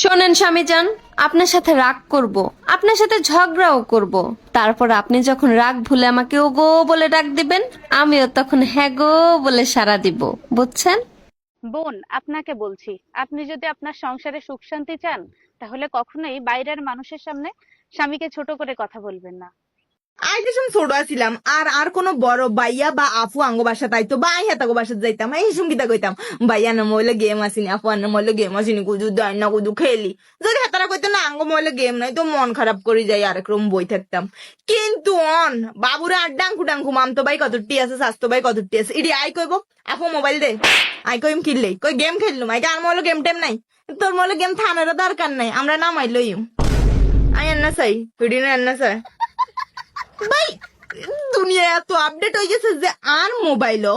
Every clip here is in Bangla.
শোনেন স্বামীজান, আপনার সাথে রাগ করব, আপনার সাথে ঝগড়াও করব, তারপর আপনি যখন রাগ ভুলে আমাকে ও গো বলে ডাক দিবেন, আমিও তখন হ্যাঁ গো বলে সাড়া দিব, বুঝছেন? বোন, আপনাকে বলছি, আপনি যদি আপনার সংসারে সুখ শান্তি চান, তাহলে কখনোই বাইরের মানুষের সামনে স্বামীকে ছোট করে কথা বলবেন না। আই যখন ছোট আছিলাম আর আর কোনো বড় ভাইয়া বা আপু আঙ্গ বাসা তাইতো বা আই হেতাগো বাসা যাইতাম, এই সুঙ্গিতা কইতাম ভাইয়া না মইলে গেম আসিনি, আপু না মইলে গেম আসিনি, কুজু দেয় না কুজু খেলি। যদি হেতারা কইতো না আঙ্গ মইলে গেম নাই, তো মন খারাপ করে যাই, আরেক রকম বই থাকতাম। কিন্তু বাবুরা আর ডাঙ্কু ডাঙ্কু মামতো ভাই কতটি আছে, স্বাস্থ্য ভাই কতটি আছে, ইডি আই কইব আপু মোবাইল দে, আই কইম কিনলেই কই গেম খেললুম, আই আর মইলে গেম টেম নাই, তোর মইলে গেম থানার দরকার নাই, আমরা নামাই লইম। আই আন্না চাই ভিডিও আন্না চাই ভাই। দুনিয়া এত আপডেট হয়ে গেছে যে আর মোবাইলও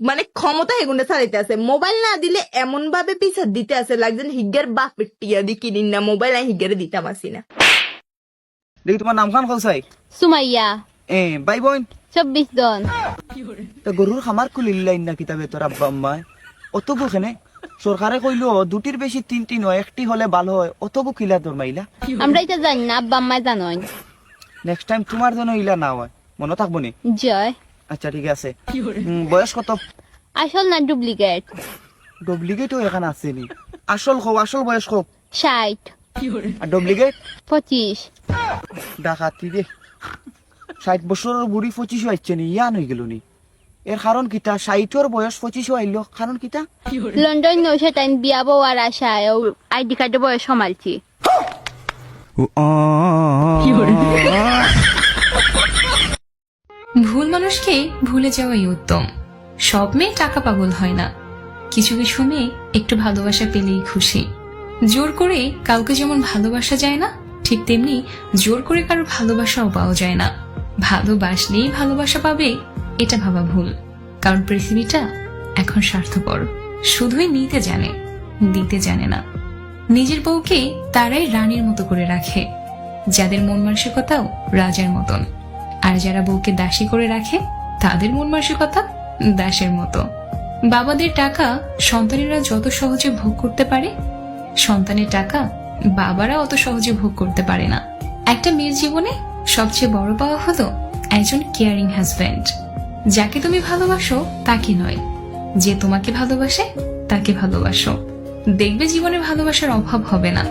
মানে ক্ষমতা এগুলো চালাইতে আছে। মোবাইল না দিলে এমন ভাবে পিছা দিতে আছে, লাগছেন হিগের বাপের টিয়া দি কিনিন না মোবাইল, আমি হিগের দিতাম আসি না। দেখি তোমার নাম খান কলসাই সুমাইয়া, ভাই বোন 24 জন। তা গরুর খামার খুলিল্লাই না কিতাবে তোর আব্বা আম্মায় অত বুকেনে সরকারে কইলো দুটির বেশি তিনটি নয়, একটি হলে ভালো হয়, অত বুকিলা তোর মাইলা। আমরা এটা জানি না, আব্বা আম্মাই জানেন। নেক্সট টাইম তোমার জন্য ইলা না হয়, মনে থাকবো নি? জয়। আচ্ছা ঠিক আছে। বয়স কত? আসল না ডুপ্লিকেট? ডুপ্লিকেটও এখানে আছে নি। আসল খো, আসল বয়স খো। 60। আর ডুপ্লিকেট 25। ডাকাতি দে 60 বছরের বুড়ি 25 হইছে নি, ইয়ান হয়ে গেল নি। এর কারণ কিতা? 60 বয়স 25 আইলো, কারণ কিতা? লন্ডন নৌসে টাইম বিয়া বউ আর আশায় আইডি কার্ডে বয়স সমালছি। ভুল মানুষকে ভুলে যাওয়াই উত্তম। সব মেয়ে টাকা পাগল হয় না, কিছু কিছু মেয়ে একটু ভালোবাসা পেলেই খুশি। জোর করে কাউকে যেমন ভালোবাসা যায় না, ঠিক তেমনি জোর করে কারো ভালোবাসাও পাওয়া যায় না। ভালোবাসলেই ভালোবাসা পাবে এটা ভাবা ভুল, কারণ পৃথিবীটা এখন স্বার্থপর, শুধুই নিতে জানে, দিতে জানে না। নিজের বউকে তারাই রানীর মতো করে রাখে যাদের মন মানসিকতাও রাজার মতন, আর যারা বউকে দাসী করে রাখে তাদের মন মানসিকতা দাসের মতো। বাবাদের টাকা সন্তানেরা যত সহজে ভোগ করতে পারে, সন্তানের টাকা বাবারা অত সহজে ভোগ করতে পারে না। একটা মেয়ের জীবনে সবচেয়ে বড় পাওয়া হলো একজন কেয়ারিং হাজব্যান্ড, যাকে তুমি ভালোবাসো তাকে নয়, যে তোমাকে ভালোবাসে তাকে ভালোবাসো। দেখবে জীবনে ভালোবাসার অভাব হবে না।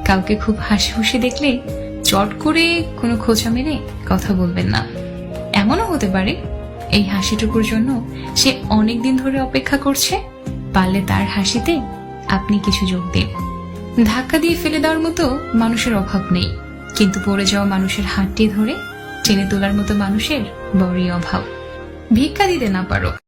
কাউকে খুব হাসি খুশি দেখলে চট করে কোনো খোঁচা মেরে কথা বলবেন না। এমনও হতে পারে এই হাসিটুকুর জন্য সে অনেকদিন ধরে অপেক্ষা করছে, পারলে তার হাসিতে আপনি কিছু যোগ দিন। ধাক্কা দিয়ে ফেলে দেওয়ার মতো মানুষের অভাব নেই, কিন্তু পড়ে যাওয়া মানুষের হাতটি ধরে টেনে তোলার মতো মানুষের বড়ই অভাব। ভিক্ষা দিতে না পারো,